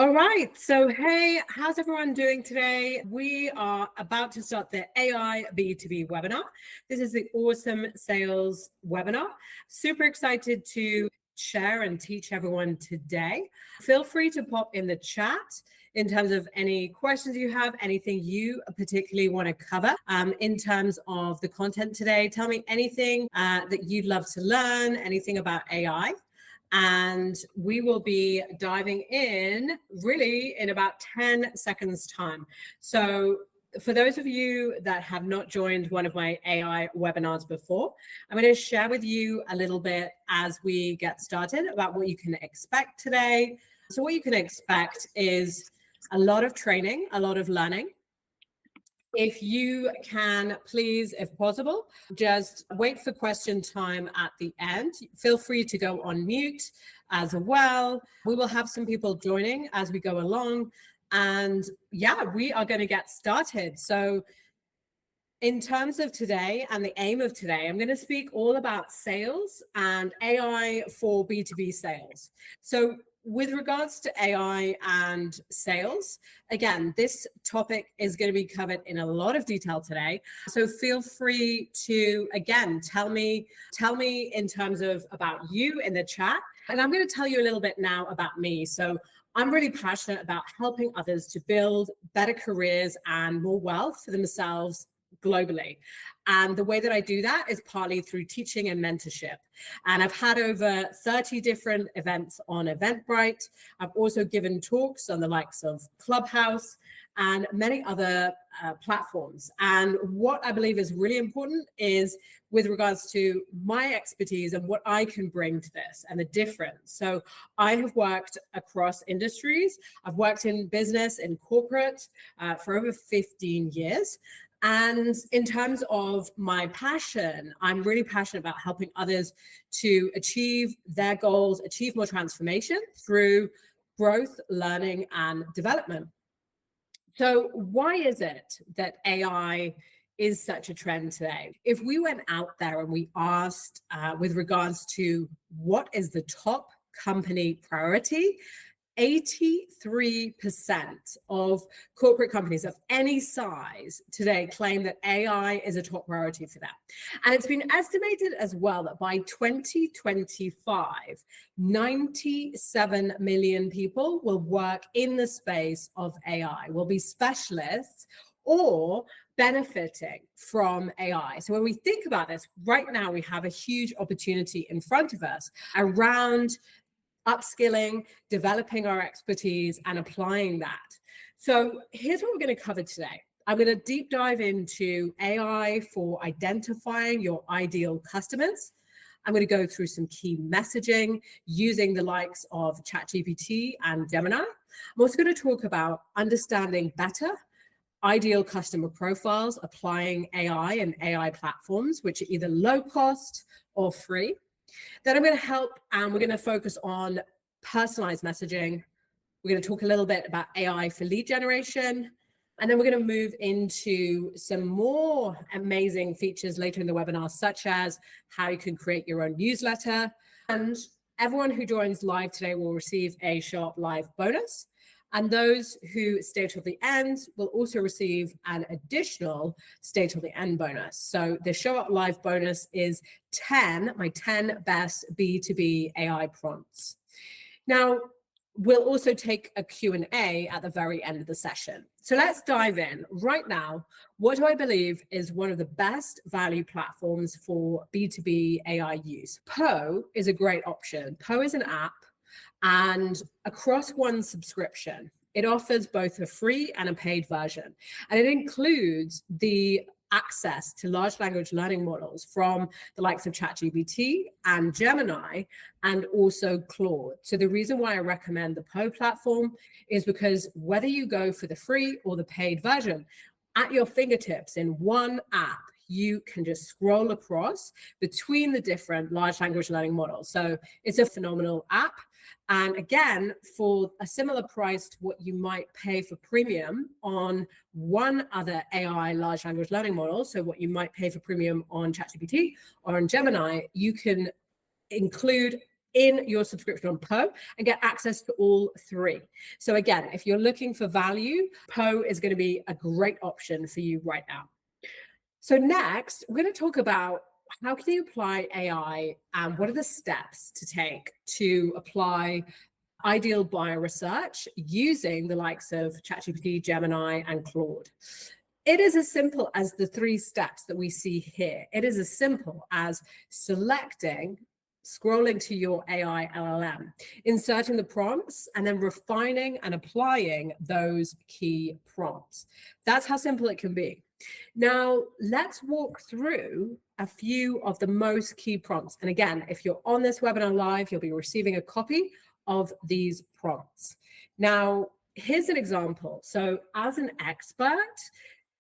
All right. So, hey, how's everyone doing today? We are about to start the AI B2B webinar. This is the awesome sales webinar. Super excited to share and teach everyone today. Feel free to pop in the chat in terms of any questions you have, anything you particularly want to cover in terms of the content today. Tell me anything that you'd love to learn, anything about AI. And we will be diving in really in about 10 seconds time. So for those of you that have not joined one of my AI webinars before, I'm going to share with you a little bit as we get started about what you can expect today. So what you can expect is a lot of training, a lot of learning. If you can, please, if possible, just wait for question time at the end. Feel free to go on mute as well. We will have some people joining as we go along. And yeah, we are going to get started. So in terms of today and the aim of today, I'm going to speak all about sales and AI for B2B sales. So with regards to AI and sales, again, this topic is going to be covered in a lot of detail today. So feel free to, again, tell me in terms of about you in the chat. And I'm going to tell you a little bit now about me. So I'm really passionate about helping others to build better careers and more wealth for themselves globally. And the way that I do that is partly through teaching and mentorship. And I've had over 30 different events on Eventbrite. I've also given talks on the likes of Clubhouse and many other platforms. And what I believe is really important is with regards to my expertise and what I can bring to this and the difference. So I have worked across industries. I've worked in business, in corporate for over 15 years. And in terms of my passion, I'm really passionate about helping others to achieve their goals, achieve more transformation through growth, learning, and development. So why is it that AI is such a trend today? If we went out there and we asked with regards to what is the top company priority, 83% of corporate companies of any size today claim that AI is a top priority for them. And it's been estimated as well that by 2025, 97 million people will work in the space of AI, will be specialists or benefiting from AI. So when we think about this, right now we have a huge opportunity in front of us around upskilling, developing our expertise, and applying that. So here's what we're going to cover today. I'm going to deep dive into AI for identifying your ideal customers. I'm going to go through some key messaging using the likes of ChatGPT and Gemini. I'm also going to talk about understanding better ideal customer profiles, applying AI and AI platforms, which are either low cost or free. Then I'm going to help and we're going to focus on personalized messaging. We're going to talk a little bit about AI for lead generation. And then we're going to move into some more amazing features later in the webinar, such as how you can create your own newsletter. And everyone who joins live today will receive a Sharp Live bonus. And those who stay till the end will also receive an additional stay till the end bonus. So the Show Up Live bonus is my 10 best B2B AI prompts. Now, we'll also take a Q&A at the very end of the session. So let's dive in. Right now, what do I believe is one of the best value platforms for B2B AI use? Poe is a great option. Poe is an app. And across one subscription, it offers both a free and a paid version. And it includes the access to large language learning models from the likes of ChatGPT and Gemini and also Claude. So the reason why I recommend the Poe platform is because whether you go for the free or the paid version, at your fingertips in one app, you can just scroll across between the different large language learning models. So it's a phenomenal app. And again, for a similar price to what you might pay for premium on one other AI large language learning model, so what you might pay for premium on ChatGPT or on Gemini, you can include in your subscription on Poe and get access to all 3. So again, if you're looking for value, Poe is going to be a great option for you right now. So next, we're going to talk about how can you apply AI and what are the steps to take to apply ideal buyer research using the likes of ChatGPT, Gemini, and Claude. It is as simple as the 3 steps that we see here. It is as simple as selecting, scrolling to your AI LLM, inserting the prompts, and then refining and applying those key prompts. That's how simple it can be. Now, let's walk through a few of the most key prompts. And again, if you're on this webinar live, you'll be receiving a copy of these prompts. Now, here's an example. So as an expert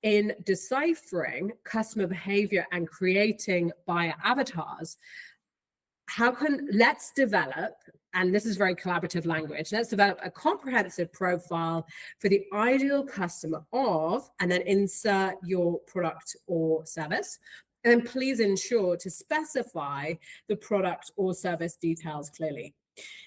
in deciphering customer behavior and creating buyer avatars, let's develop, and this is very collaborative language, let's develop a comprehensive profile for the ideal customer of, and then insert your product or service. And then please ensure to specify the product or service details clearly.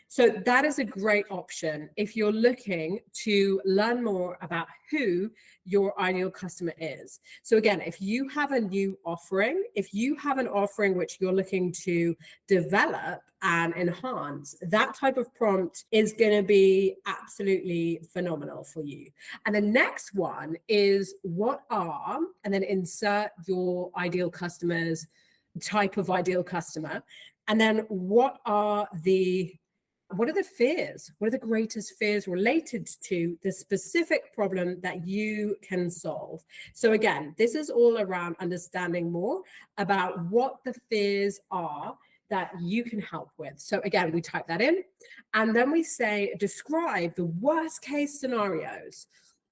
So that is a great option if you're looking to learn more about who your ideal customer is. So again, if you have a new offering, if you have an offering which you're looking to develop and enhance, that type of prompt is going to be absolutely phenomenal for you. And the next one is and then insert your ideal customer's type of ideal customer. And then what are the fears? What are the greatest fears related to the specific problem that you can solve? So again, this is all around understanding more about what the fears are that you can help with. So again, we type that in, and then we say, describe the worst case scenarios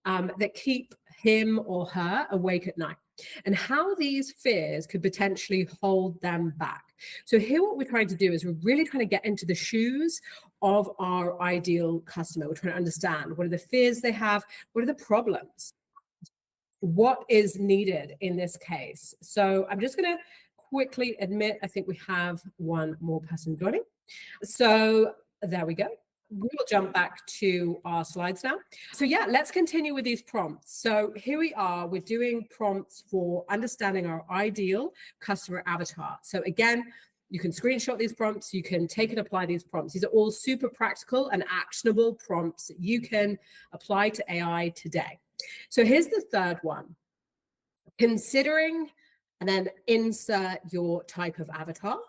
that keep him or her awake at night, and how these fears could potentially hold them back. So here what we're trying to do is we're really trying to get into the shoes of our ideal customer. We're trying to understand what are the fears they have, what are the problems, what is needed in this case. So I'm just going to quickly admit, I think we have one more person joining. So there we go. We'll jump back to our slides now. So yeah, let's continue with these prompts. So here we are, we're doing prompts for understanding our ideal customer avatar. So again, you can screenshot these prompts, you can take and apply these prompts. These are all super practical and actionable prompts that you can apply to AI today. So here's the 3rd one. Considering, and then insert your type of avatar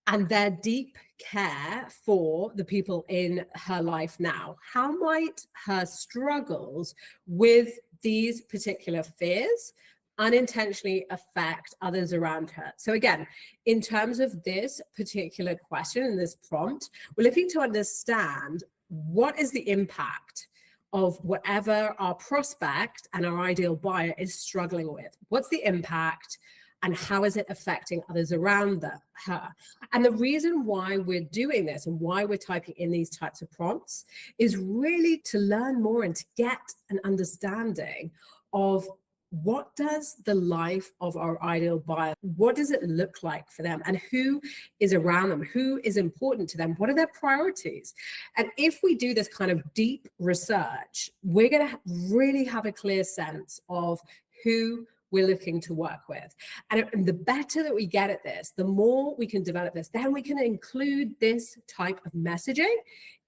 and their deep care for the people in her life now. How might her struggles with these particular fears unintentionally affect others around her? So again, in terms of this particular question and this prompt, we're looking to understand what is the impact of whatever our prospect and our ideal buyer is struggling with. What's the impact? And how is it affecting others around her? And the reason why we're doing this and why we're typing in these types of prompts is really to learn more and to get an understanding of what does the life of our ideal buyer, what does it look like for them, and who is around them, who is important to them, what are their priorities? And if we do this kind of deep research, we're going to really have a clear sense of who we're looking to work with. And the better that we get at this, the more we can develop this, then we can include this type of messaging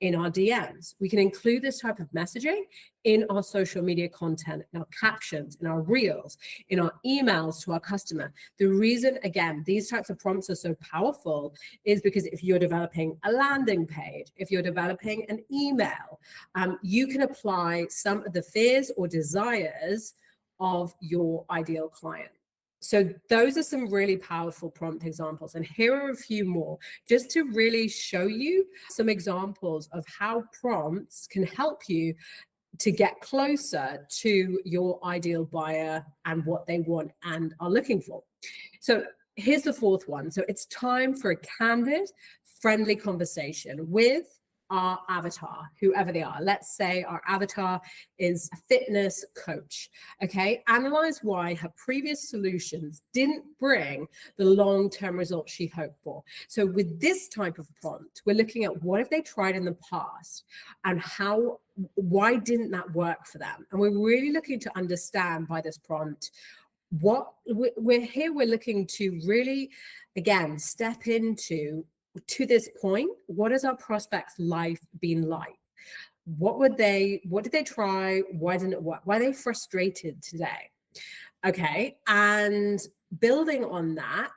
in our DMs. We can include this type of messaging in our social media content, in our captions, in our reels, in our emails to our customer. The reason, again, these types of prompts are so powerful is because if you're developing a landing page, if you're developing an email, you can apply some of the fears or desires of your ideal client. So those are some really powerful prompt examples. And here are a few more just to really show you some examples of how prompts can help you to get closer to your ideal buyer and what they want and are looking for. So here's the 4th one. So it's time for a candid, friendly conversation with our avatar, whoever they are. Let's say our avatar is a fitness coach. Okay, analyze why her previous solutions didn't bring the long-term results she hoped for. So with this type of prompt, we're looking at what have they tried in the past and why didn't that work for them? And we're really looking to understand by this prompt what we're looking to really, again, step into to this point. What has our prospects' life been like? What did they try? Why didn't it work? Why are they frustrated today? Okay, and building on that,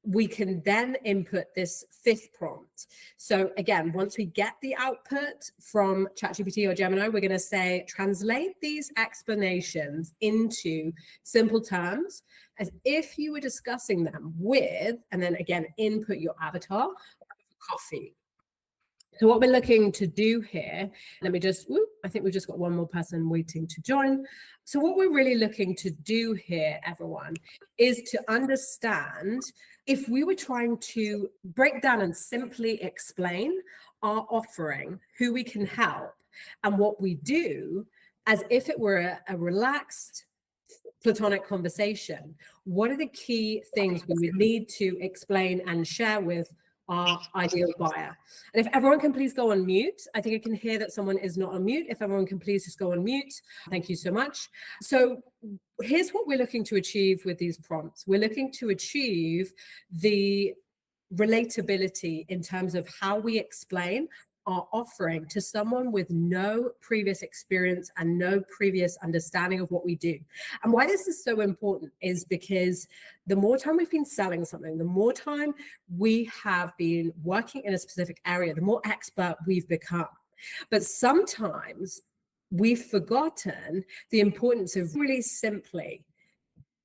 we can then input this fifth prompt. So again, once we get the output from ChatGPT or Gemini, we're going to say, translate these explanations into simple terms as if you were discussing them with, and then again, input your avatar, coffee. So what we're looking to do here, let me just, I think we've just got one more person waiting to join. So what we're really looking to do here, everyone, is to understand if we were trying to break down and simply explain our offering, who we can help, and what we do, as if it were a relaxed, platonic conversation, what are the key things we would need to explain and share with our ideal buyer? And if everyone can please go on mute. I think I can hear that someone is not on mute. If everyone can please just go on mute. Thank you so much. So here's what we're looking to achieve with these prompts. We're looking to achieve the relatability in terms of how we explain our offering to someone with no previous experience and no previous understanding of what we do. And why this is so important is because the more time we've been selling something, the more time we have been working in a specific area, the more expert we've become. But sometimes we've forgotten the importance of really simply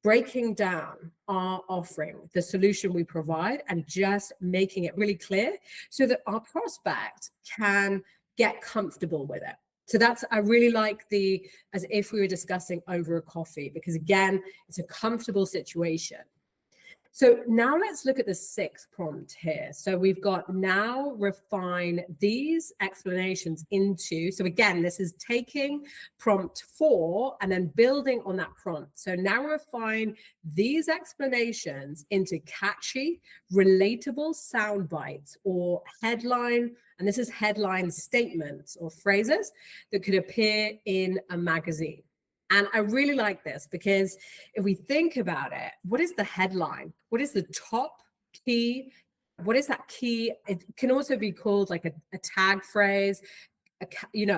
breaking down our offering, the solution we provide, and just making it really clear so that our prospect can get comfortable with it. So I really like as if we were discussing over a coffee, because again, it's a comfortable situation. So now let's look at the sixth prompt here. So we've got now refine these explanations into, so again, this is taking prompt 4 and then building on that prompt. So now refine these explanations into catchy, relatable sound bites or headline, and this is headline statements or phrases that could appear in a magazine. And I really like this because if we think about it, what is the headline? What is the top key? What is that key? It can also be called like a tag phrase, a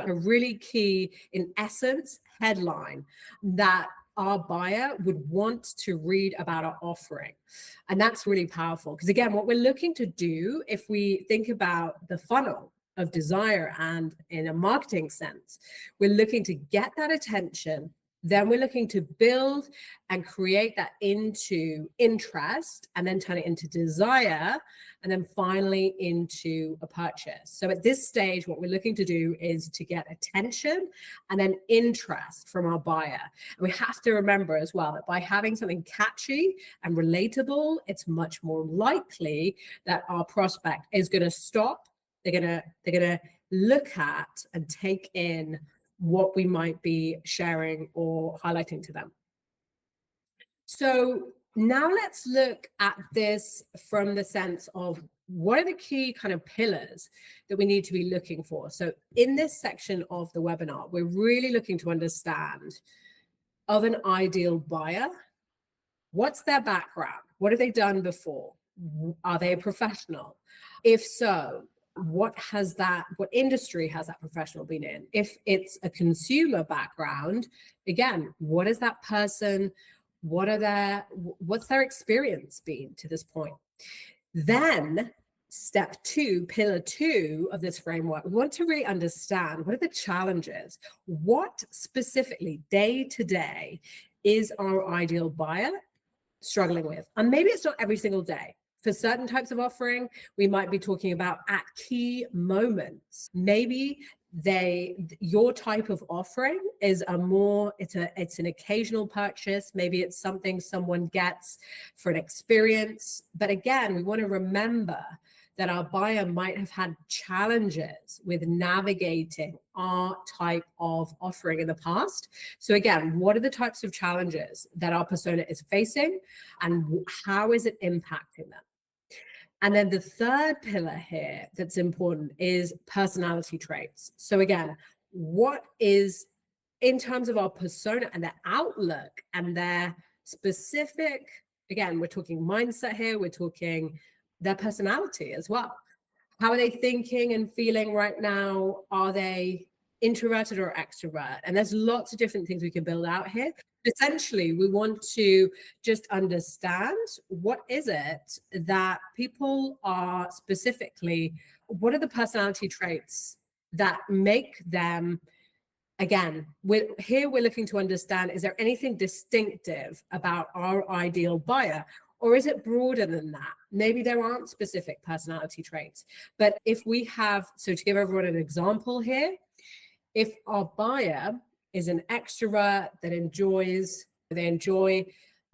really key, in essence, headline that our buyer would want to read about our offering. And that's really powerful because again, what we're looking to do, if we think about the funnel of desire and in a marketing sense, we're looking to get that attention. Then we're looking to build and create that into interest and then turn it into desire and then finally into a purchase. So at this stage, what we're looking to do is to get attention and then interest from our buyer. And we have to remember as well that by having something catchy and relatable, it's much more likely that our prospect is going to stop. They're gonna look at and take in what we might be sharing or highlighting to them. So now let's look at this from the sense of what are the key kind of pillars that we need to be looking for. So in this section of the webinar, we're really looking to understand of an ideal buyer. What's their background? What have they done before? Are they a professional? If so, what industry has that professional been in? If it's a consumer background, again, what is that person? What's their experience been to this point? Then step 2, pillar 2 of this framework, we want to really understand what are the challenges? What specifically day to day is our ideal buyer struggling with? And maybe it's not every single day. For certain types of offering, we might be talking about at key moments. Maybe your type of offering is it's an occasional purchase. Maybe it's something someone gets for an experience. But again, we want to remember that our buyer might have had challenges with navigating our type of offering in the past. So again, what are the types of challenges that our persona is facing and how is it impacting them? And then the third pillar here that's important is personality traits. So again, what is, in terms of our persona and their outlook and their specific, again, we're talking mindset here, we're talking their personality as well. How are they thinking and feeling right now? Are they introverted or extrovert? And there's lots of different things we can build out here. Essentially, we want to just understand what is it that people are specifically, what are the personality traits that make them, again, we're looking to understand, is there anything distinctive about our ideal buyer? Or is it broader than that? Maybe there aren't specific personality traits. But if we have, so to give everyone an example here, if our buyer is an extrovert that they enjoy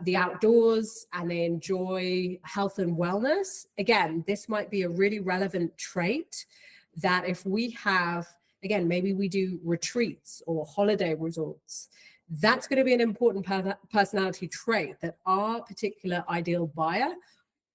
the outdoors and they enjoy health and wellness, again, this might be a really relevant trait that if we have, again, maybe we do retreats or holiday resorts, that's going to be an important personality trait that our particular ideal buyer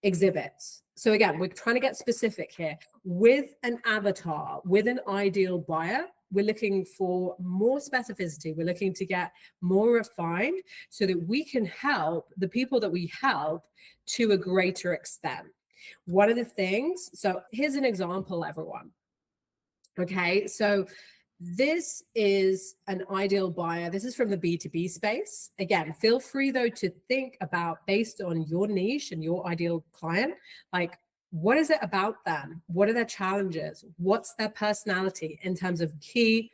exhibits. So again, we're trying to get specific here. With an avatar, with an ideal buyer, we're looking for more specificity. We're looking to get more refined so that we can help the people that we help to a greater extent. One of the things, so here's an example, everyone. Okay, so this is an ideal buyer. This is from the B2B space. Again, feel free though to think about, based on your niche and your ideal client, like, what is it about them? What are their challenges? What's their personality in terms of key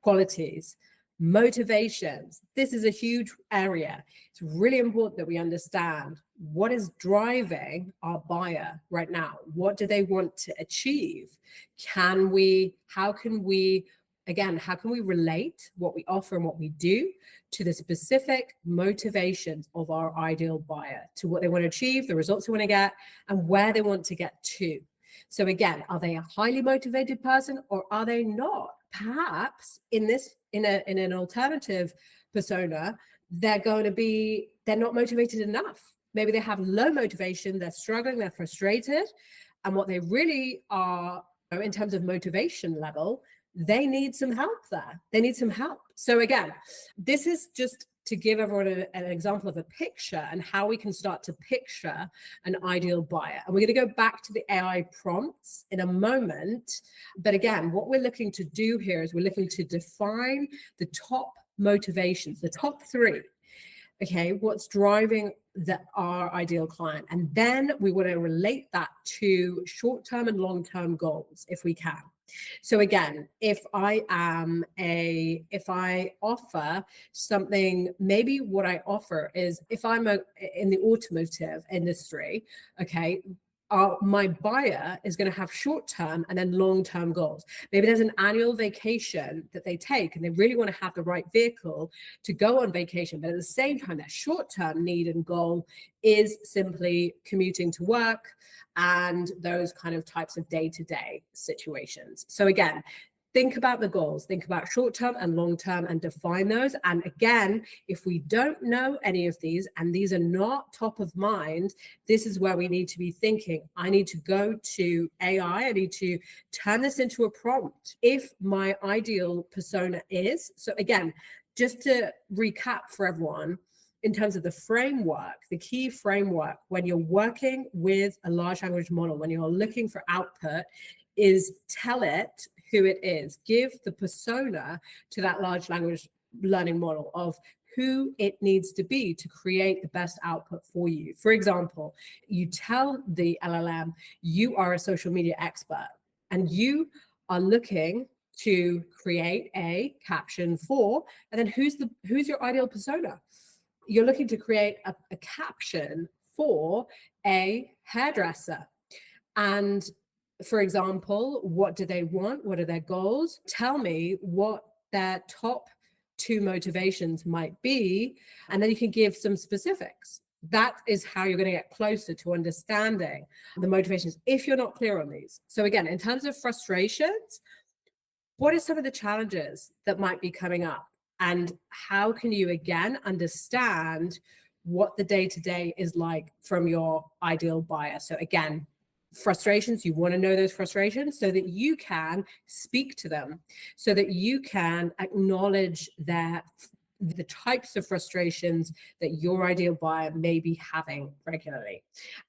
qualities, motivations? This is a huge area. It's really important that we understand what is driving our buyer right now. What do they want to achieve? How can we relate what we offer and what we do to the specific motivations of our ideal buyer, to what they want to achieve, the results they want to get, and where they want to get to? So again, are they a highly motivated person or are they not? Perhaps in an alternative persona, they're not motivated enough. Maybe they have low motivation, they're struggling, they're frustrated, and what they really are, in terms of motivation level, they need some help there. They need some help. So again, this is just to give everyone an example of a picture and how we can start to picture an ideal buyer. And we're going to go back to the AI prompts in a moment. But again, what we're looking to do here is we're looking to define the top motivations, the top three. Okay, what's driving our ideal client? And then we want to relate that to short-term and long-term goals if we can. So again, if I offer something, maybe what I offer is, if I'm in the automotive industry, okay, my buyer is going to have short-term and then long-term goals. Maybe there's an annual vacation that they take and they really want to have the right vehicle to go on vacation. But at the same time, their short-term need and goal is simply commuting to work and those kind of types of day-to-day situations. So again, think about the goals, think about short-term and long-term and define those. And again, if we don't know any of these and these are not top of mind, this is where we need to be thinking, I need to go to AI, I need to turn this into a prompt. If my ideal persona is, so again, just to recap for everyone, in terms of the framework, the key framework when you're working with a large language model, when you're looking for output, is tell it who it is. Give the persona to that large language learning model of who it needs to be to create the best output for you. For example, you tell the LLM you are a social media expert and you are looking to create a caption for, and then who's your ideal persona? You're looking to create a caption for a hairdresser. And for example, what do they want? What are their goals? Tell me what their top two motivations might be. And then you can give some specifics. That is how you're going to get closer to understanding the motivations if you're not clear on these. So again, in terms of frustrations, what are some of the challenges that might be coming up? And how can you again understand what the day-to-day is like from your ideal buyer? So again, frustrations, you want to know those frustrations so that you can speak to them, so that you can acknowledge the types of frustrations that your ideal buyer may be having regularly.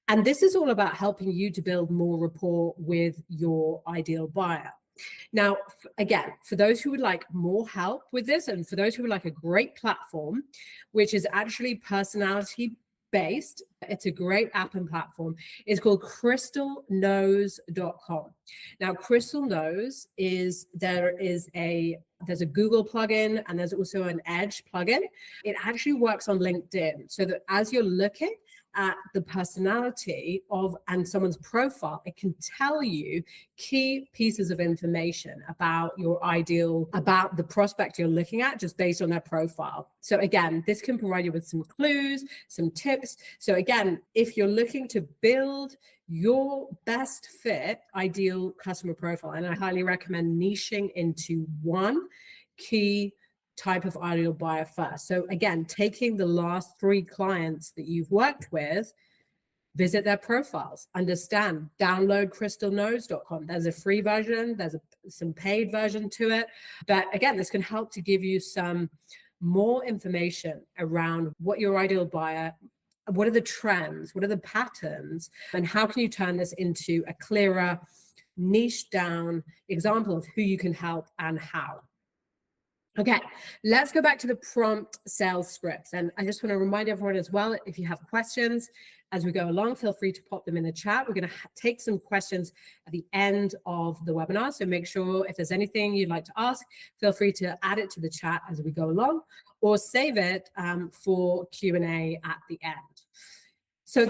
And this is all about helping you to build more rapport with your ideal buyer. Now, again, for those who would like more help with this, and for those who would like a great platform, which is actually personality based, it's a great app and platform. It's called crystalknows.com. Now, Crystal Knows there's a Google plugin and there's also an Edge plugin. It actually works on LinkedIn, so that as you're looking at the personality of and someone's profile, it can tell you key pieces of information about about the prospect you're looking at just based on their profile. So again, this can provide you with some clues, some tips. So again, if you're looking to build your best fit ideal customer profile, and I highly recommend niching into one key type of ideal buyer first. So again, taking the last 3 clients that you've worked with, visit their profiles, understand, download crystalknows.com. There's a free version, there's some paid version to it. But again, this can help to give you some more information around what your ideal buyer, what are the trends, what are the patterns, and how can you turn this into a clearer, niche down example of who you can help and how. Okay, let's go back to the prompt sales scripts. And I just want to remind everyone as well, if you have questions as we go along, feel free to pop them in the chat. We're going to take some questions at the end of the webinar. So make sure if there's anything you'd like to ask, feel free to add it to the chat as we go along, or save it for Q&A at the end. So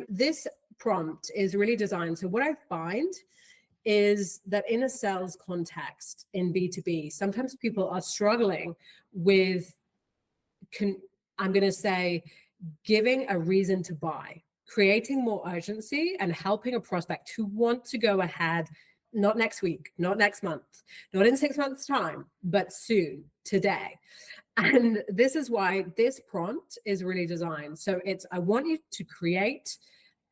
this prompt is really designed. So what I find is that in a sales context in B2B, sometimes people are struggling with, I'm going to say, giving a reason to buy, creating more urgency and helping a prospect who want to go ahead, not next week, not next month, not in 6 months' time, but soon, today. And this is why this prompt is really designed. So I want you to create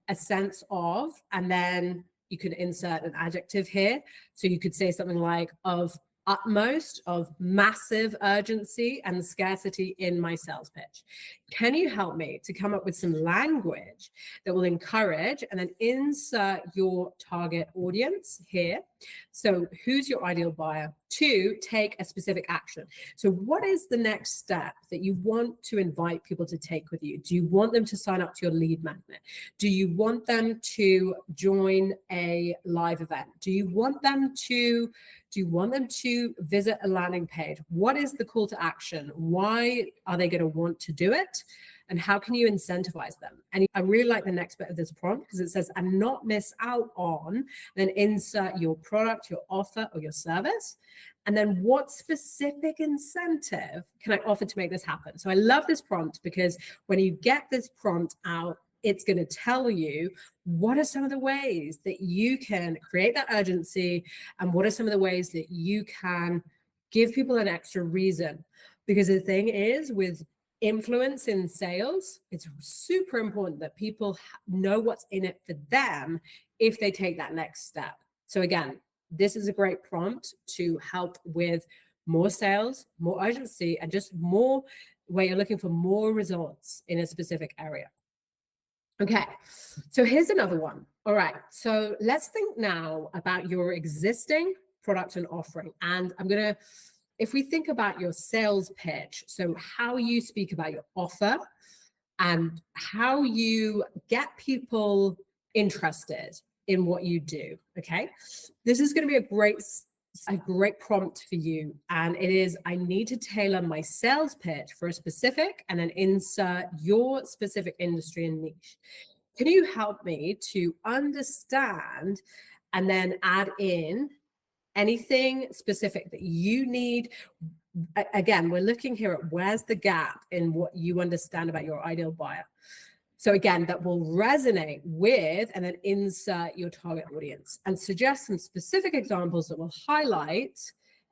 a sense of, and then you could insert an adjective here. So you could say something like of utmost, of massive urgency and scarcity in my sales pitch. Can you help me to come up with some language that will encourage, and then insert your target audience here? So who's your ideal buyer? To take a specific action. So what is the next step that you want to invite people to take with you? Do you want them to sign up to your lead magnet? Do you want them to join a live event? Do you want them to visit a landing page? What is the call to action? Why are they going to want to do it? And how can you incentivize them? And I really like the next bit of this prompt because it says, and not miss out on, then insert your product, your offer, or your service. And then what specific incentive can I offer to make this happen? So I love this prompt because when you get this prompt out, it's going to tell you what are some of the ways that you can create that urgency, and what are some of the ways that you can give people an extra reason. Because the thing is, with influence in sales, it's super important that people know what's in it for them if they take that next step. So again, this is a great prompt to help with more sales, more urgency, and just more where you're looking for more results in a specific area. Okay, so here's another one. All right, so let's think now about your existing product and offering. And if we think about your sales pitch, so how you speak about your offer and how you get people interested in what you do, okay? This is going to be a great prompt for you. And it is, I need to tailor my sales pitch for a specific, and then insert your specific industry and niche. Can you help me to understand and then add in anything specific that you need? again, we're looking here at where's the gap in what you understand about your ideal buyer. So again, that will resonate with, and then insert your target audience and suggest some specific examples that will highlight.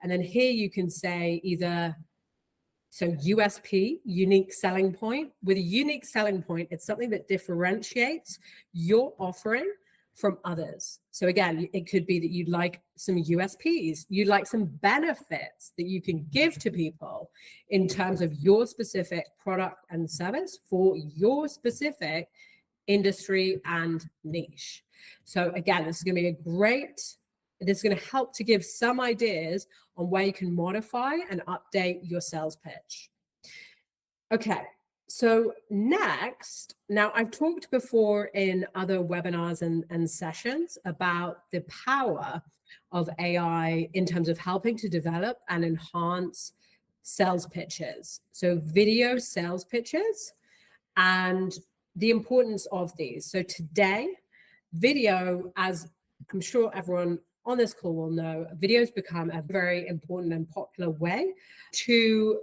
And then here you can say either, so USP, unique selling point. With a unique selling point, it's something that differentiates your offering from others. So again, it could be that you'd like some USPs, you'd like some benefits that you can give to people in terms of your specific product and service for your specific industry and niche. So again, this is going to be this is going to help to give some ideas on where you can modify and update your sales pitch. Okay, so next, now I've talked before in other webinars and sessions about the power of AI in terms of helping to develop and enhance sales pitches. So video sales pitches and the importance of these. So today, video, as I'm sure everyone on this call will know, videos become a very important and popular way to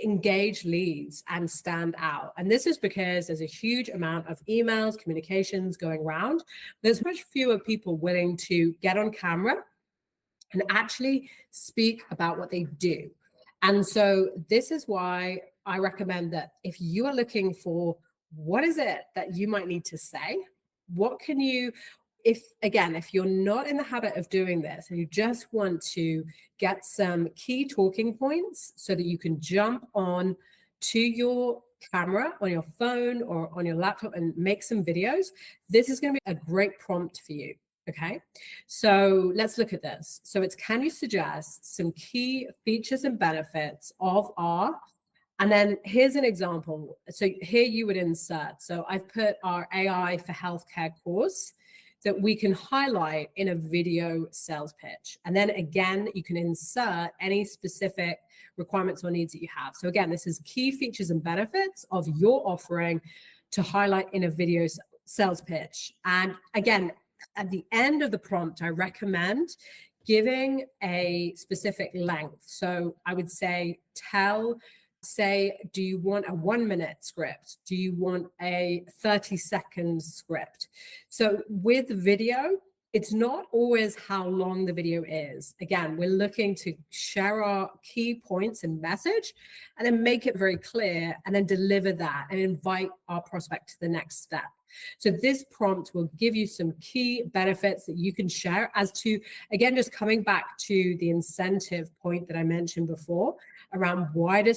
engage leads and stand out. And this is because there's a huge amount of emails, communications going around. There's much fewer people willing to get on camera and actually speak about what they do. And so this is why I recommend that if you are looking for what is it that you might need to say, what can you, if you're not in the habit of doing this and you just want to get some key talking points so that you can jump on to your camera on your phone or on your laptop and make some videos, this is going to be a great prompt for you. Okay, so let's look at this. So it's, can you suggest some key features and benefits of our, and then here's an example. So here you would insert, so I've put our AI for healthcare course that we can highlight in a video sales pitch. And then again, you can insert any specific requirements or needs that you have. So again, this is key features and benefits of your offering to highlight in a video sales pitch. And again, at the end of the prompt, I recommend giving a specific length. So I would say, do you want a 1-minute script? Do you want a 30-second script? So with video, it's not always how long the video is. Again, we're looking to share our key points and message and then make it very clear and then deliver that and invite our prospect to the next step. So this prompt will give you some key benefits that you can share as to, again, just coming back to the incentive point that I mentioned before around why would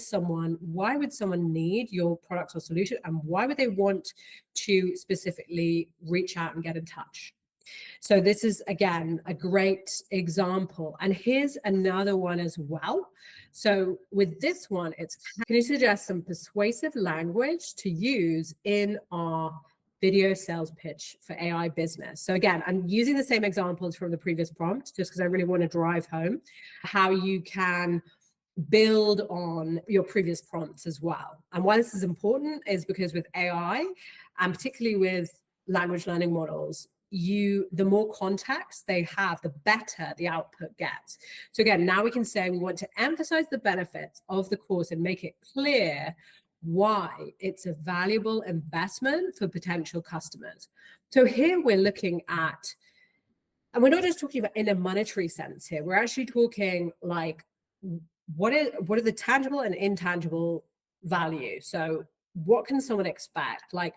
someone need your product or solution and why would they want to specifically reach out and get in touch. So this is, again, a great example. And here's another one as well. So with this one, it's, can you suggest some persuasive language to use in our video sales pitch for AI business? So again, I'm using the same examples from the previous prompt, just because I really want to drive home how you can build on your previous prompts as well. And why this is important is because with AI, and particularly with language learning models, the more context they have, the better the output gets. So again, now we can say we want to emphasize the benefits of the course and make it clear why it's a valuable investment for potential customers. So here we're looking at, and we're not just talking about in a monetary sense here, we're actually talking like, what are the tangible and intangible value? So what can someone expect? Like,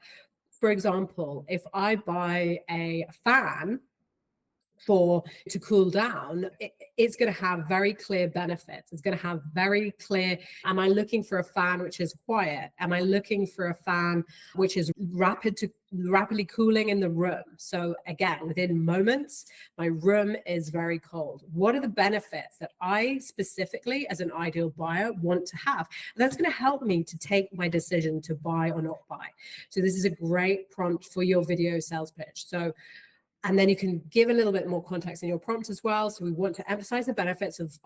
for example, if I buy a fan to cool down, it's going to have very clear benefits. It's going to have very clear, am I looking for a fan which is quiet? Am I looking for a fan which is rapidly cooling in the room? So again, within moments, my room is very cold. What are the benefits that I specifically as an ideal buyer want to have? And that's going to help me to take my decision to buy or not buy. So this is a great prompt for your video sales pitch. And then you can give a little bit more context in your prompt as well. So we want to emphasize the benefits of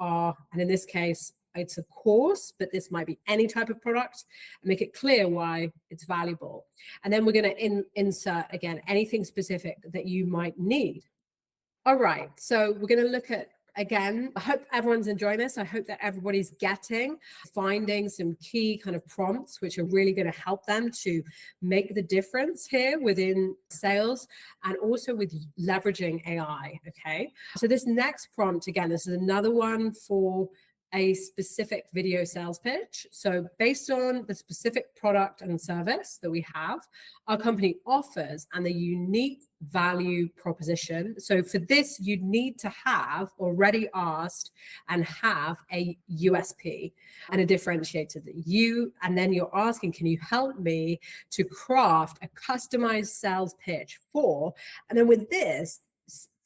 and in this case, it's a course, but this might be any type of product, and make it clear why it's valuable. And then we're going to insert, again, anything specific that you might need. All right, so we're going to look at again, I hope everyone's enjoying this. I hope that everybody's finding some key kind of prompts, which are really going to help them to make the difference here within sales and also with leveraging AI. Okay. So this next prompt, again, this is another one for a specific video sales pitch. So based on the specific product and service that we have, our company offers and the unique value proposition. So for this, you need to have already asked and have a USP and a differentiator that and then you're asking, can you help me to craft a customized sales pitch for, and then with this,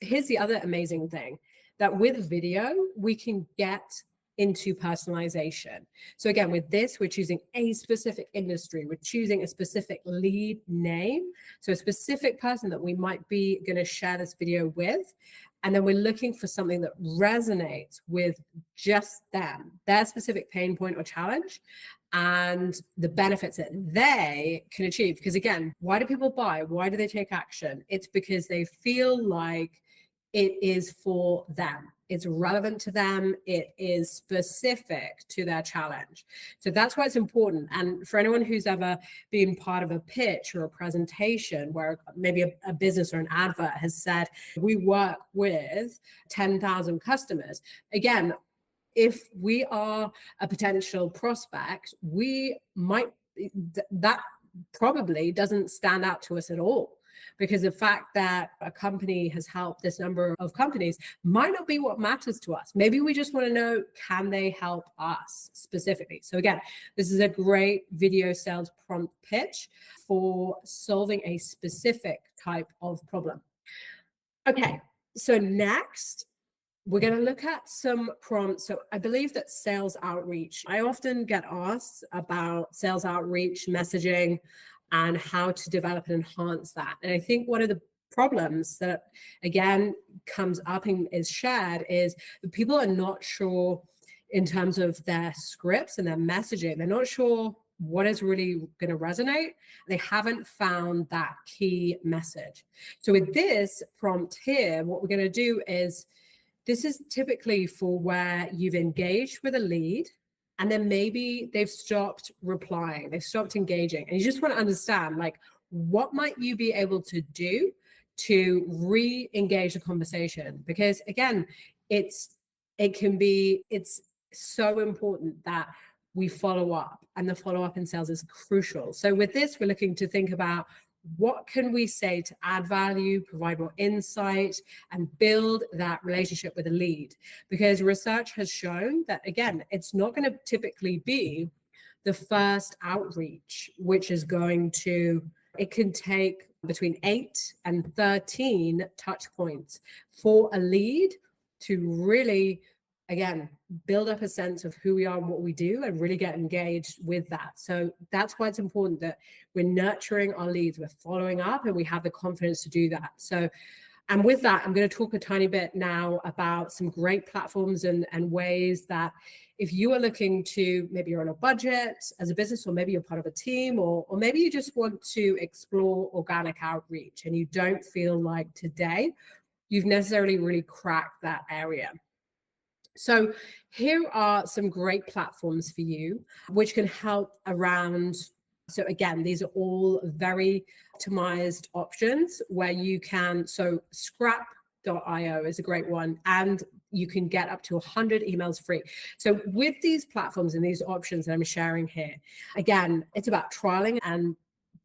here's the other amazing thing, that with video, we can get into personalization. So again, with this, we're choosing a specific industry, we're choosing a specific lead name, so a specific person that we might be going to share this video with, and then we're looking for something that resonates with just them, their specific pain point or challenge, and the benefits that they can achieve. Because again, why do people buy? Why do they take action? It's because they feel like it is for them. It's relevant to them. It is specific to their challenge. So that's why it's important. And for anyone who's ever been part of a pitch or a presentation where maybe a business or an advert has said, we work with 10,000 customers. Again, if we are a potential prospect, that probably doesn't stand out to us at all. Because the fact that a company has helped this number of companies might not be what matters to us. Maybe we just want to know, can they help us specifically? So again, this is a great video sales prompt pitch for solving a specific type of problem. Okay, so next, we're going to look at some prompts. So I believe that sales outreach, I often get asked about sales outreach messaging and how to develop and enhance that. And I think one of the problems that, again, comes up and is shared is that people are not sure in terms of their scripts and their messaging. They're not sure what is really going to resonate. They haven't found that key message. So with this prompt here, what we're going to do is, this is typically for where you've engaged with a lead, and then maybe they've stopped replying, they've stopped engaging. And you just want to understand, like, what might you be able to do to re-engage the conversation? Because again, it's so important that we follow up, and the follow-up in sales is crucial. So with this, we're looking to think about, what can we say to add value, provide more insight, and build that relationship with a lead? Because research has shown that, again, it's not going to typically be the first outreach, which is going to, it can take between 8 and 13 touch points for a lead to really, again, build up a sense of who we are and what we do, and really get engaged with that. So that's why it's important that we're nurturing our leads, we're following up, and we have the confidence to do that. So, and with that, I'm going to talk a tiny bit now about some great platforms and ways that, if you are looking to, maybe you're on a budget as a business, or maybe you're part of a team, or maybe you just want to explore organic outreach and you don't feel like today you've necessarily really cracked that area. So here are some great platforms for you, which can help around. So again, these are all very optimized options where you can, so scrap.io is a great one, and you can get up to 100 emails free. So with these platforms and these options that I'm sharing here, again, it's about trialing and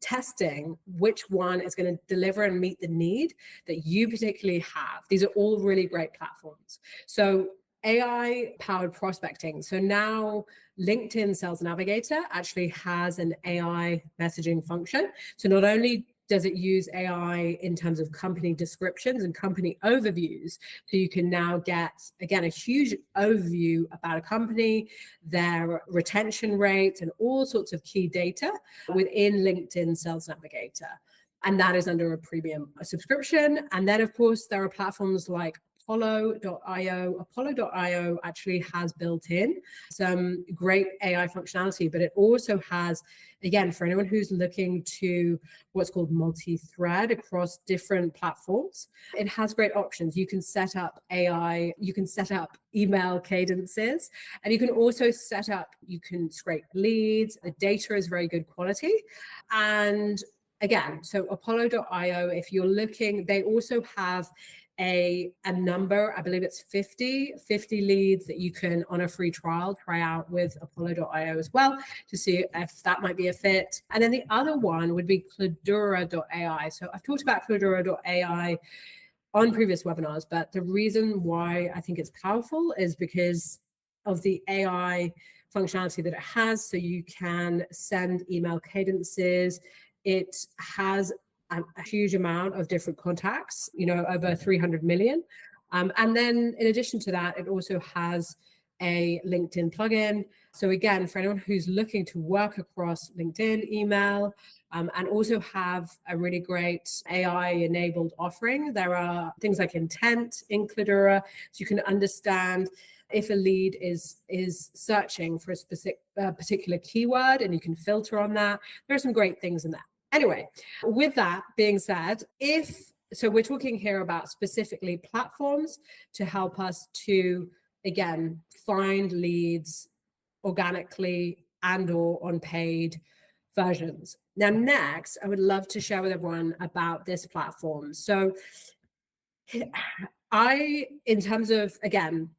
testing which one is going to deliver and meet the need that you particularly have. These are all really great platforms. So AI powered prospecting. So now LinkedIn Sales Navigator actually has an AI messaging function. So not only does it use AI in terms of company descriptions and company overviews, so you can now get, again, a huge overview about a company, their retention rates, and all sorts of key data within LinkedIn Sales Navigator. And that is under a premium subscription. And then, of course, there are platforms like apollo.io. Apollo.io actually has built in some great AI functionality, but it also has, again, for anyone who's looking to what's called multi-thread across different platforms, it has great options. You can set up AI, you can set up email cadences, and you can also set up, you can scrape leads. The data is very good quality. And again, so apollo.io, if you're looking, they also have a number, I believe it's 50 leads that you can, on a free trial, try out with apollo.io as well to see if that might be a fit. And then the other one would be Cladura.ai. So I've talked about Cladura.ai on previous webinars, but the reason why I think it's powerful is because of the AI functionality that it has. So you can send email cadences. It has a huge amount of different contacts, over 300 million. And then in addition to that, it also has a LinkedIn plugin. So again, for anyone who's looking to work across LinkedIn, email, and also have a really great AI-enabled offering, there are things like intent in Cladura, so you can understand if a lead is searching for a specific particular keyword, and you can filter on that. There are some great things in that. Anyway, with that being said, so we're talking here about specifically platforms to help us to, again, find leads organically and/or on paid versions. Now, next, I would love to share with everyone about this platform. So in terms of, again,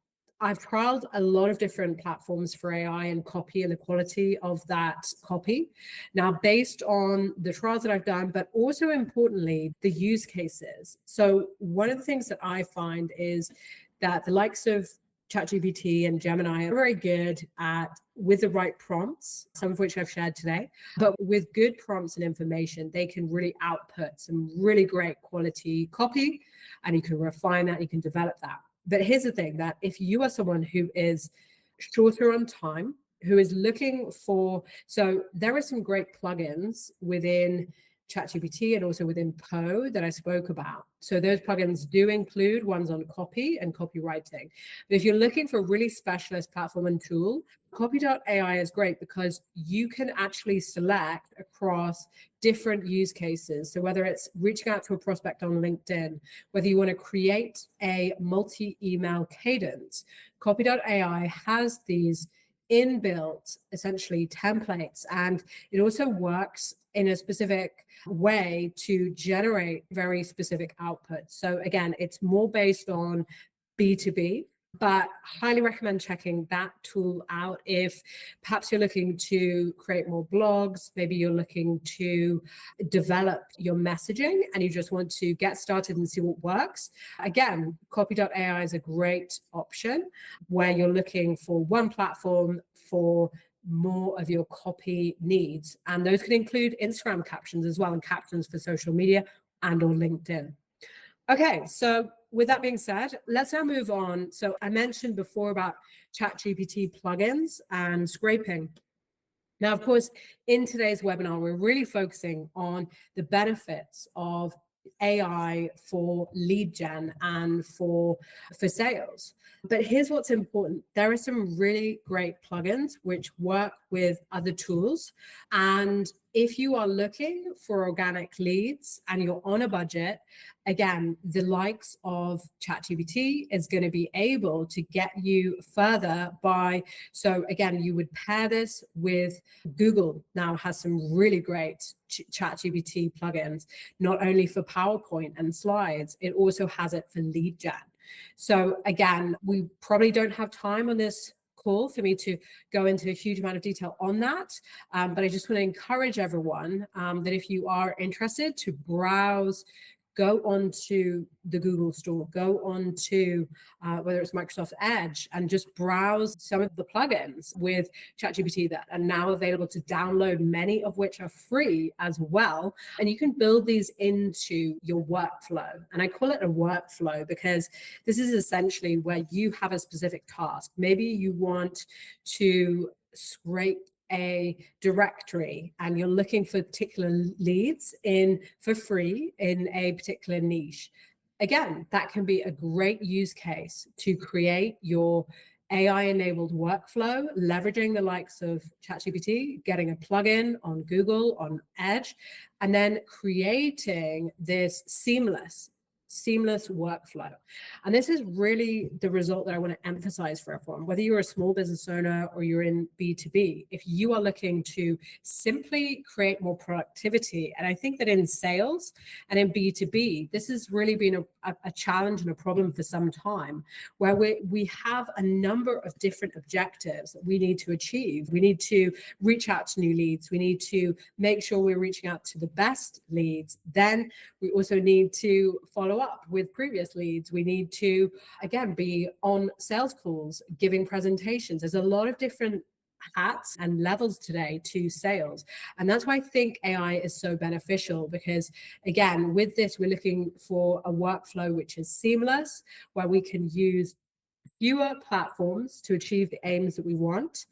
I've trialed a lot of different platforms for AI and copy and the quality of that copy. Now, based on the trials that I've done, but also importantly, the use cases. So one of the things that I find is that the likes of ChatGPT and Gemini are very good at, with the right prompts, some of which I've shared today, but with good prompts and information, they can really output some really great quality copy, and you can refine that, you can develop that. But here's the thing, that if you are someone who is shorter on time, who is looking for, so there are some great plugins within ChatGPT and also within Poe that I spoke about. So those plugins do include ones on copy and copywriting. But if you're looking for a really specialist platform and tool, copy.ai is great because you can actually select across different use cases. So whether it's reaching out to a prospect on LinkedIn, whether you want to create a multi-email cadence, copy.ai has these inbuilt, essentially, templates, and it also works in a specific way to generate very specific outputs. So again, it's more based on B2B, but highly recommend checking that tool out if perhaps you're looking to create more blogs, maybe you're looking to develop your messaging and you just want to get started and see what works. Again, copy.ai is a great option where you're looking for one platform for more of your copy needs. And those can include Instagram captions as well, and captions for social media and or LinkedIn. Okay, so with that being said, let's now move on. So I mentioned before about ChatGPT plugins and scraping. Now, of course, in today's webinar, we're really focusing on the benefits of AI for lead gen and for sales. But here's what's important. There are some really great plugins which work with other tools. And if you are looking for organic leads and you're on a budget, again, the likes of ChatGPT is going to be able to get you further by, so again, you would pair this with Google. Now has some really great ChatGPT plugins, not only for PowerPoint and slides, it also has it for lead gen. So again, we probably don't have time on this call for me to go into a huge amount of detail on that. But I just want to encourage everyone that if you are interested to browse, go onto the Google store, go onto whether it's Microsoft Edge, and just browse some of the plugins with ChatGPT that are now available to download, many of which are free as well. And you can build these into your workflow. And I call it a workflow because this is essentially where you have a specific task. Maybe you want to scrape a directory and you're looking for particular leads for free in a particular niche. again, that can be a great use case to create your AI-enabled workflow, leveraging the likes of ChatGPT, getting a plugin on Google, on Edge, and then creating this seamless workflow. And this is really the result that I want to emphasize for everyone, whether you're a small business owner or you're in B2B. If you are looking to simply create more productivity, and I think that in sales and in B2B, this has really been a challenge and a problem for some time, where we have a number of different objectives that we need to achieve. We need to reach out to new leads. We need to make sure we're reaching out to the best leads. Then we also need to follow up with previous leads. We need to, again, be on sales calls, giving presentations. There's a lot of different hats and levels today to sales. And that's why I think AI is so beneficial, because again, with this, we're looking for a workflow which is seamless, where we can use fewer platforms to achieve the aims that we want.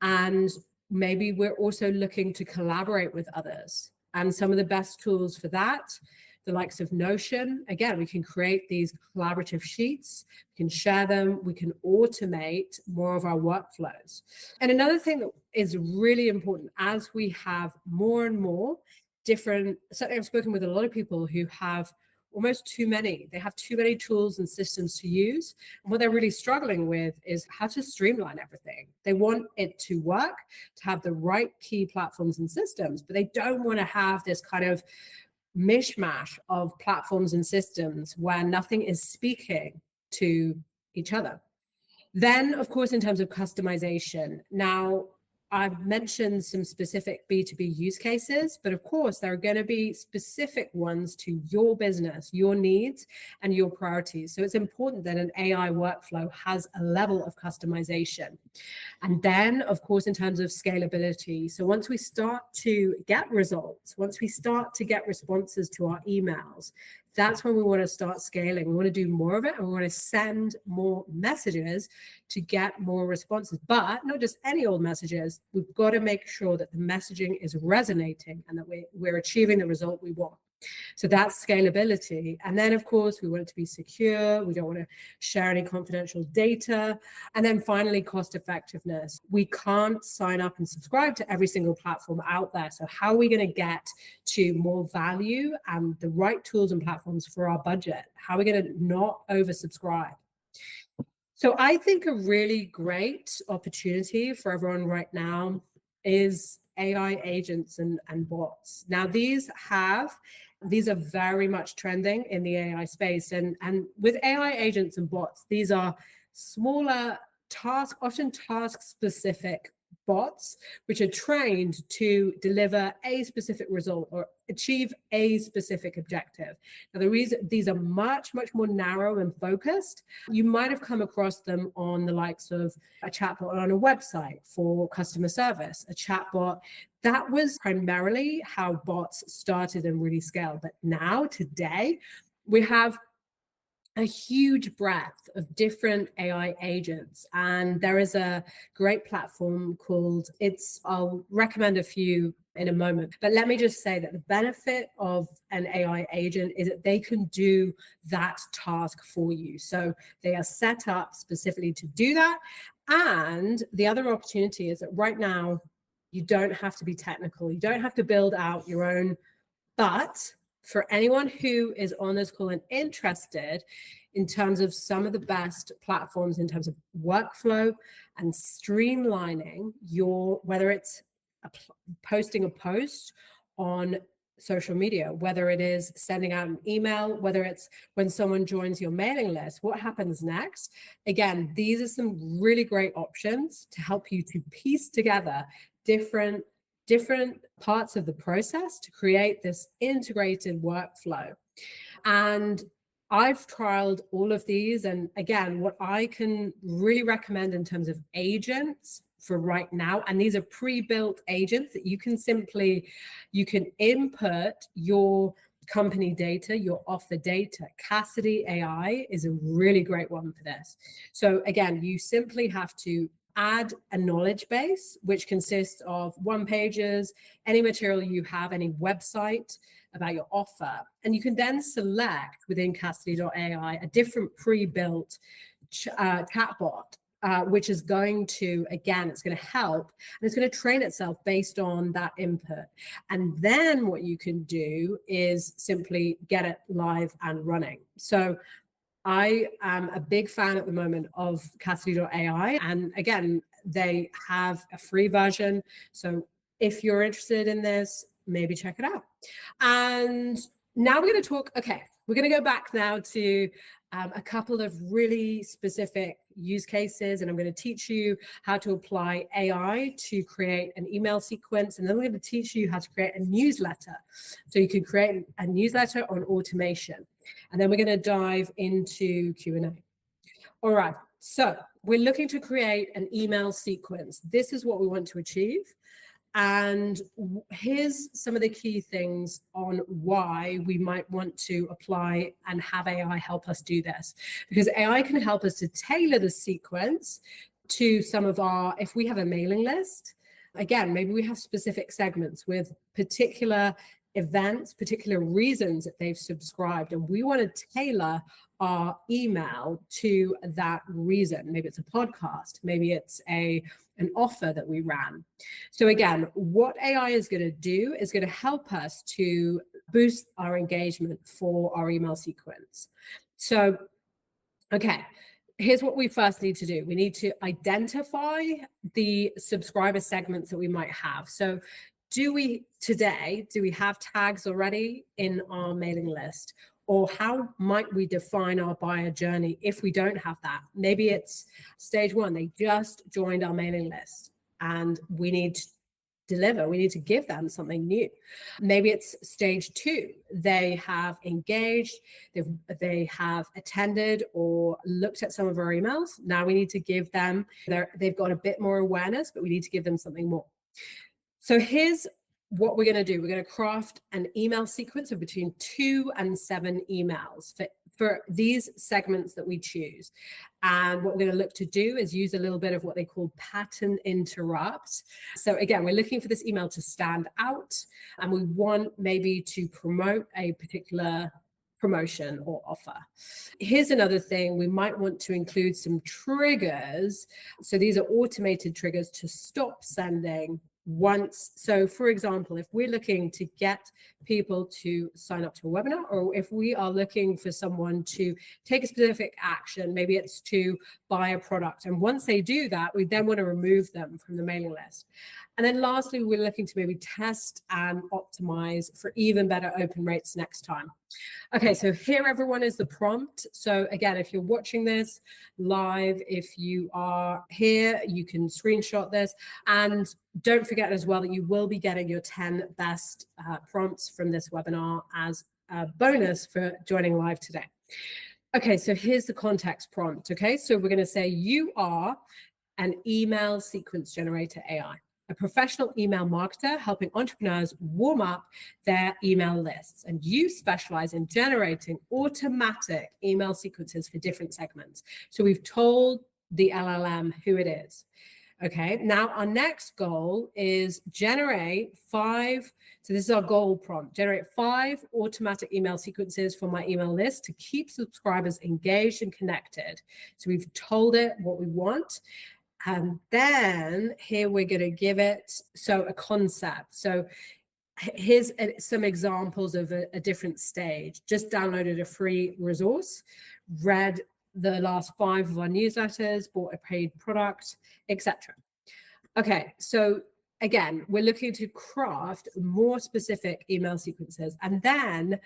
And maybe we're also looking to collaborate with others. And some of the best tools for that, the likes of Notion, again, we can create these collaborative sheets, we can share them, we can automate more of our workflows. And another thing that is really important, as we have more and more different, certainly I've spoken with a lot of people who have almost too many. They have too many tools and systems to use. And what they're really struggling with is how to streamline everything. They want it to work, to have the right key platforms and systems, but they don't want to have this kind of mishmash of platforms and systems where nothing is speaking to each other. Then, of course, in terms of customization, now I've mentioned some specific B2B use cases, but of course, there are going to be specific ones to your business, your needs, and your priorities. So it's important that an AI workflow has a level of customization. And then, of course, in terms of scalability. So once we start to get results, once we start to get responses to our emails, that's when we want to start scaling. We want to do more of it, and we want to send more messages to get more responses. But not just any old messages. We've got to make sure that the messaging is resonating and that we're achieving the result we want. So that's scalability. And then, of course, we want it to be secure. We don't want to share any confidential data. And then finally, cost effectiveness. We can't sign up and subscribe to every single platform out there. So how are we going to get to more value and the right tools and platforms for our budget? How are we going to not oversubscribe? So I think a really great opportunity for everyone right now is AI agents and bots. Now, these are very much trending in the AI space. And with AI agents and bots, these are smaller often task-specific bots, which are trained to deliver a specific result or achieve a specific objective. Now, the reason these are much more narrow and focused, you might have come across them on the likes of a chatbot on a website for customer service, a chatbot. That was primarily how bots started and really scaled. But now, today, we have a huge breadth of different AI agents. And there is a great platform called I'll recommend a few in a moment. But let me just say that the benefit of an AI agent is that they can do that task for you. So they are set up specifically to do that. And the other opportunity is that right now, you don't have to be technical. You don't have to build out your own. But for anyone who is on this call and interested in terms of some of the best platforms in terms of workflow and streamlining whether it's posting a post on social media, whether it is sending out an email, whether it's when someone joins your mailing list, what happens next? Again, these are some really great options to help you to piece together different parts of the process to create this integrated workflow. And I've trialed all of these. And again, what I can really recommend in terms of agents for right now, and these are pre-built agents that you can input your company data, your offer data. Cassidy AI is a really great one for this. So again, you simply have to add a knowledge base, which consists of one pages, any material you have, any website about your offer. And you can then select within Castly.ai a different pre-built chatbot, which is going to, again, it's going to help and it's going to train itself based on that input. And then what you can do is simply get it live and running. So I am a big fan at the moment of Castly.ai. And again, they have a free version. So if you're interested in this, maybe check it out. And now we're going to talk, we're going to go back now to a couple of really specific use cases, and I'm going to teach you how to apply AI to create an email sequence, and then we're going to teach you how to create a newsletter. So you can create a newsletter on automation, and then we're going to dive into Q&A. All right, so we're looking to create an email sequence. This is what we want to achieve. And here's some of the key things on why we might want to apply and have AI help us do this. Because AI can help us to tailor the sequence to some of our, if we have a mailing list, again, maybe we have specific segments with particular events, particular reasons that they've subscribed, and we want to tailor our email to that reason. Maybe it's a podcast, maybe it's an offer that we ran. So again, what AI is going to do is going to help us to boost our engagement for our email sequence. So, here's what we first need to do. We need to identify the subscriber segments that we might have. So do we have tags already in our mailing list? Or how might we define our buyer journey if we don't have that? Maybe it's stage one, they just joined our mailing list and we need to deliver, we need to give them something new. Maybe it's stage two, they have engaged, they have attended or looked at some of our emails. Now we need to give them, they've got a bit more awareness, but we need to give them something more. So here's what we're going to do. We're going to craft an email sequence of between 2 and 7 emails for these segments that we choose. And what we're going to look to do is use a little bit of what they call pattern interrupt. So again, we're looking for this email to stand out, and we want maybe to promote a particular promotion or offer. Here's another thing, we might want to include some triggers. So these are automated triggers to stop sending once. So for example, if we're looking to get people to sign up to a webinar, or if we are looking for someone to take a specific action, maybe it's to buy a product, and once they do that, we then want to remove them from the mailing list. And then lastly, we're looking to maybe test and optimize for even better open rates next time. Okay, so here everyone is the prompt. So again, if you're watching this live, if you are here, you can screenshot this. And don't forget as well that you will be getting your 10 best prompts from this webinar as a bonus for joining live today. Okay, so here's the context prompt. Okay, so we're going to say you are an email sequence generator AI, a professional email marketer helping entrepreneurs warm up their email lists. And you specialize in generating automatic email sequences for different segments. So we've told the LLM who it is. Okay, now our next goal is generate 5. So this is our goal prompt, generate 5 automatic email sequences for my email list to keep subscribers engaged and connected. So we've told it what we want. And then here we're going to give it a concept. So here's some examples of a different stage. Just downloaded a free resource, read the last 5 of our newsletters, bought a paid product, etc. Okay, so again, we're looking to craft more specific email sequences, and then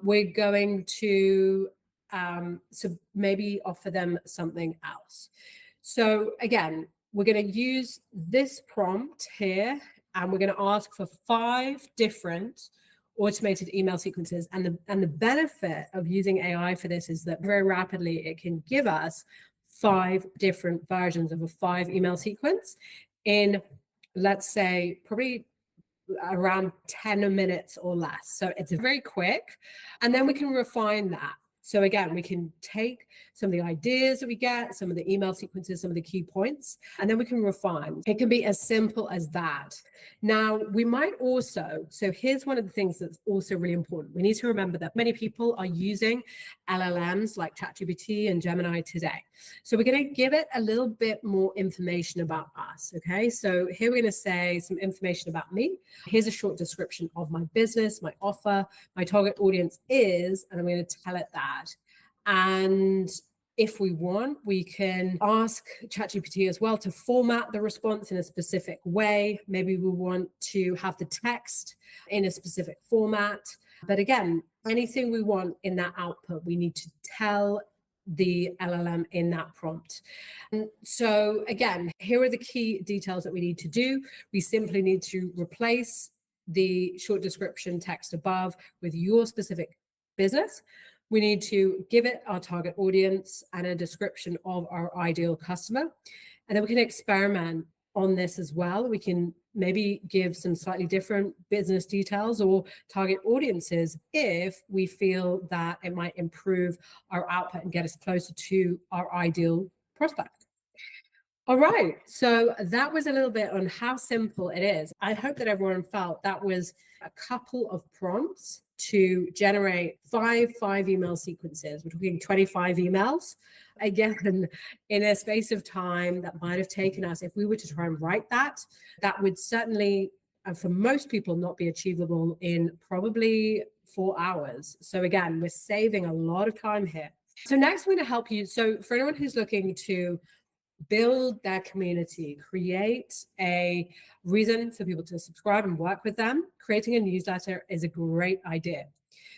we're going to maybe offer them something else. So again, we're going to use this prompt here, and we're going to ask for 5 different automated email sequences. And the benefit of using AI for this is that very rapidly it can give us 5 different versions of a 5 email sequence in, let's say, probably around 10 minutes or less. So it's very quick, and then we can refine that. So again, we can take some of the ideas that we get, some of the email sequences, some of the key points, and then we can refine. It can be as simple as that. Now, we might also, so here's one of the things that's also really important. We need to remember that many people are using LLMs like ChatGPT and Gemini today. So we're going to give it a little bit more information about us, okay? So here we're going to say some information about me. Here's a short description of my business, my offer, my target audience is, and I'm going to tell it that. And if we want, we can ask ChatGPT as well to format the response in a specific way. Maybe we want to have the text in a specific format. But again, anything we want in that output, we need to tell the LLM in that prompt. And so again, here are the key details that we need to do. We simply need to replace the short description text above with your specific business. We need to give it our target audience and a description of our ideal customer. And then we can experiment on this as well. We can maybe give some slightly different business details or target audiences if we feel that it might improve our output and get us closer to our ideal prospect. All right, so that was a little bit on how simple it is. I hope that everyone felt that was a couple of prompts to generate five email sequences. We're talking 25 emails. Again, in a space of time that might have taken us, if we were to try and write that, that would certainly, for most people, not be achievable in probably 4 hours. So again, we're saving a lot of time here. So next, I'm going to help you. So for anyone who's looking to build their community, create a reason for people to subscribe and work with them, creating a newsletter is a great idea.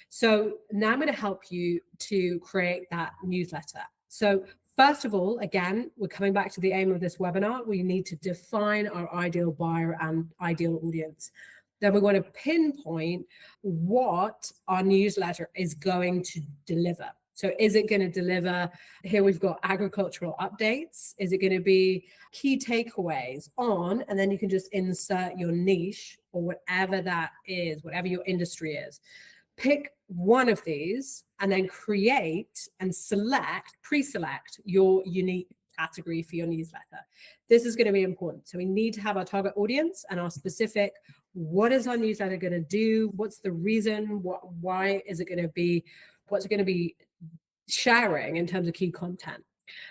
So now I'm going to help you to create that newsletter. So first of all, again, we're coming back to the aim of this webinar. We need to define our ideal buyer and ideal audience. Then we want to pinpoint what our newsletter is going to deliver. So is it going to deliver, here we've got agricultural updates. Is it going to be key takeaways on, and then you can just insert your niche or whatever that is, whatever your industry is. Pick one of these and then create and pre-select your unique category for your newsletter. This is going to be important. So we need to have our target audience and our specific, what is our newsletter going to do? What's the reason? Why is it going to be, what's it going to be sharing in terms of key content?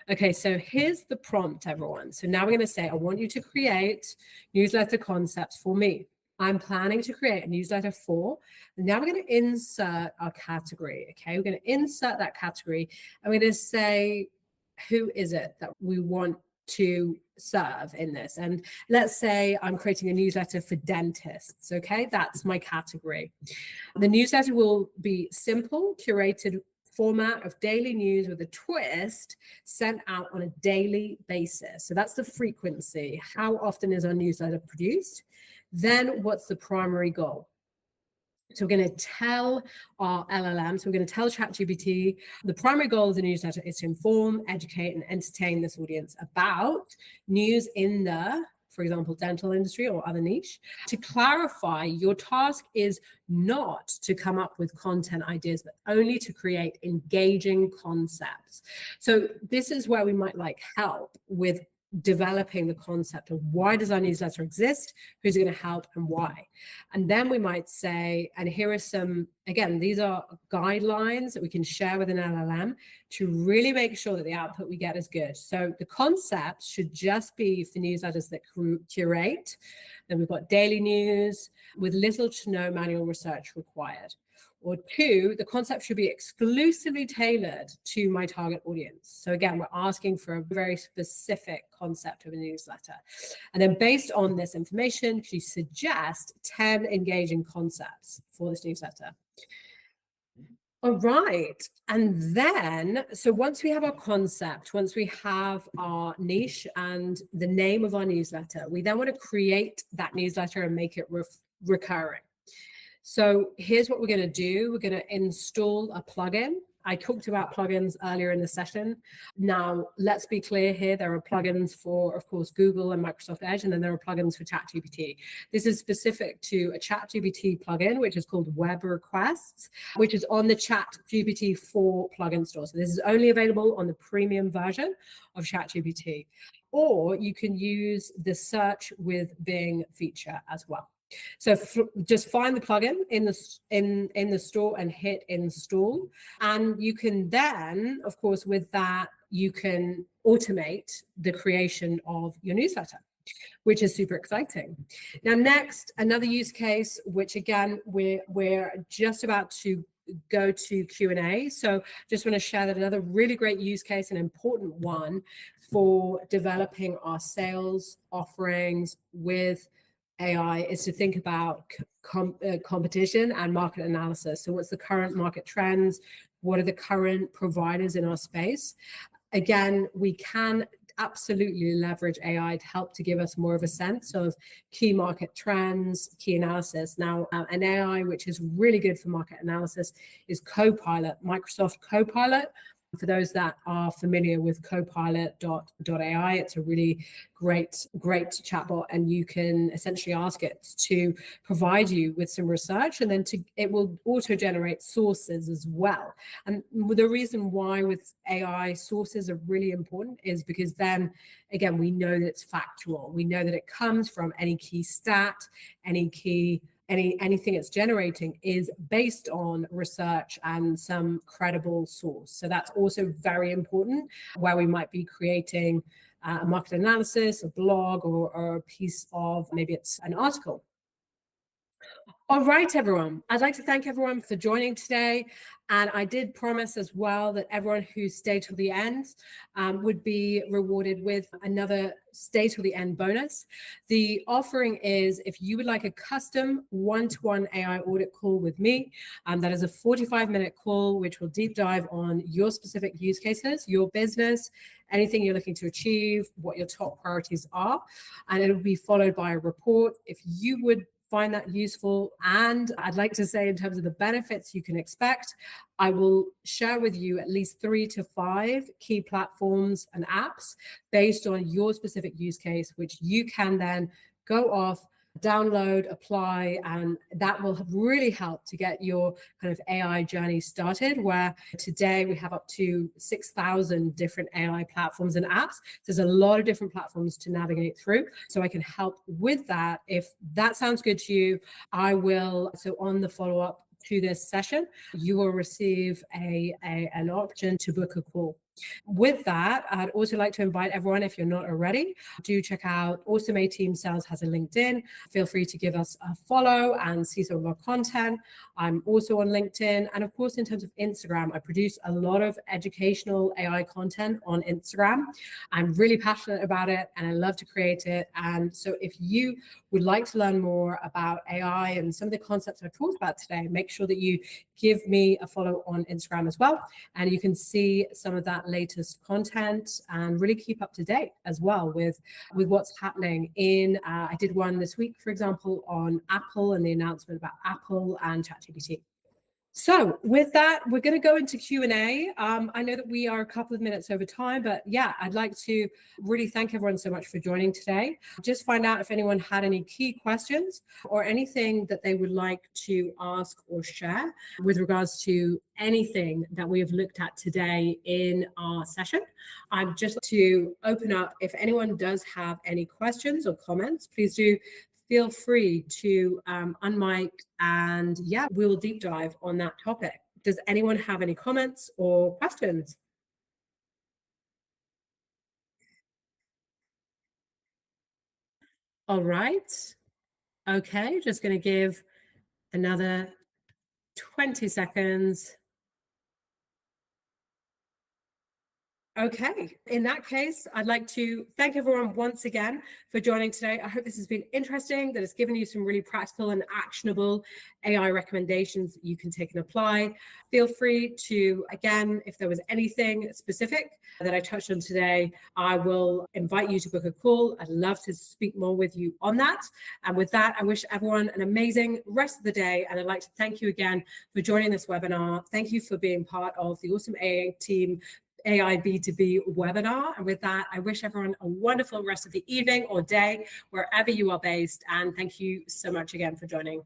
Okay, so here's the prompt, everyone. So now we're going to say, I want you to create newsletter concepts for me. I'm planning to create a newsletter for, and now we're going to insert our category. Okay, we're going to insert that category. I'm going to say, who is it that we want to serve in this? And let's say I'm creating a newsletter for dentists. Okay, that's my category. The newsletter will be simple, curated format of daily news with a twist, sent out on a daily basis. So that's the frequency. How often is our newsletter produced? Then what's the primary goal? So we're going to tell our LLM, so we're going to tell ChatGPT, the primary goal of the newsletter is to inform, educate, and entertain this audience about news in the, for example, dental industry or other niche. To clarify, your task is not to come up with content ideas, but only to create engaging concepts. So this is where we might like help with developing the concept of why does our newsletter exist, who's it going to help, and why. And then we might say, and here are some, again, these are guidelines that we can share with an LLM to really make sure that the output we get is good. So the concept should just be for newsletters that curate. Then we've got daily news with little to no manual research required. Or two, the concept should be exclusively tailored to my target audience. So again, we're asking for a very specific concept of a newsletter. And then based on this information, you suggest 10 engaging concepts for this newsletter. All right. And then, so once we have our concept, once we have our niche and the name of our newsletter, we then want to create that newsletter and make it recurring. So here's what we're going to do. We're going to install a plugin. I talked about plugins earlier in the session. Now, let's be clear here. There are plugins for, of course, Google and Microsoft Edge, and then there are plugins for ChatGPT. This is specific to a ChatGPT plugin, which is called Web Requests, which is on the ChatGPT 4 plugin store. So this is only available on the premium version of ChatGPT. Or you can use the search with Bing feature as well. So just find the plugin in the store and hit install. And you can then, of course, with that, you can automate the creation of your newsletter, which is super exciting. Now, next, another use case, which again, we're just about to go to Q&A. So just want to share that another really great use case, an important one for developing our sales offerings with AI is to think about competition and market analysis. So what's the current market trends? What are the current providers in our space? Again, we can absolutely leverage AI to help to give us more of a sense of key market trends, key analysis. Now, an AI which is really good for market analysis is Copilot, Microsoft Copilot. For those that are familiar with copilot.ai, it's a really great chatbot, and you can essentially ask it to provide you with some research, and then it will auto-generate sources as well. And the reason why with AI sources are really important is because then, again, we know that it's factual. We know that it comes from any key stat, anything it's generating is based on research and some credible source. So that's also very important where we might be creating a market analysis, a blog, or a piece of, maybe it's an article. All right, everyone. I'd like to thank everyone for joining today. And I did promise as well that everyone who stayed till the end would be rewarded with another stay till the end bonus. The offering is, if you would like a custom one-to-one AI audit call with me, that is a 45-minute call, which will deep dive on your specific use cases, your business, anything you're looking to achieve, what your top priorities are. And it'll be followed by a report. If you would find that useful, and I'd like to say in terms of the benefits you can expect, I will share with you at least 3 to 5 key platforms and apps based on your specific use case, which you can then go off, download, apply, and that will really help to get your kind of AI journey started, where today we have up to 6,000 different AI platforms and apps. There's a lot of different platforms to navigate through. So I can help with that. If that sounds good to you, I will, so on the follow-up to this session, you will receive an option to book a call. With that, I'd also like to invite everyone, if you're not already, do check out Awesome A Team Sales has a LinkedIn. Feel free to give us a follow and see some of our content. I'm also on LinkedIn. And of course, in terms of Instagram, I produce a lot of educational AI content on Instagram. I'm really passionate about it and I love to create it. And so if you would like to learn more about AI and some of the concepts I've talked about today, make sure that you give me a follow on Instagram as well. And you can see some of that latest content and really keep up to date as well with what's happening in, I did one this week, for example, on Apple and the announcement about Apple and ChatGPT. So with that, we're going to go into Q&A. I know that we are a couple of minutes over time, but yeah, I'd like to really thank everyone so much for joining today. Just find out if anyone had any key questions or anything that they would like to ask or share with regards to anything that we have looked at today in our session. I'd just like to open up, if anyone does have any questions or comments, please do feel free to unmic, and yeah, we'll deep dive on that topic. Does anyone have any comments or questions? All right. Okay, just going to give another 20 seconds. Okay, in that case, I'd like to thank everyone once again for joining today. I hope this has been interesting, that it's given you some really practical and actionable AI recommendations that you can take and apply. Feel free to, again, if there was anything specific that I touched on today, I will invite you to book a call. I'd love to speak more with you on that. And with that, I wish everyone an amazing rest of the day. And I'd like to thank you again for joining this webinar. Thank you for being part of the awesome AA team AI B2B webinar. And with that, I wish everyone a wonderful rest of the evening or day, wherever you are based. And thank you so much again for joining.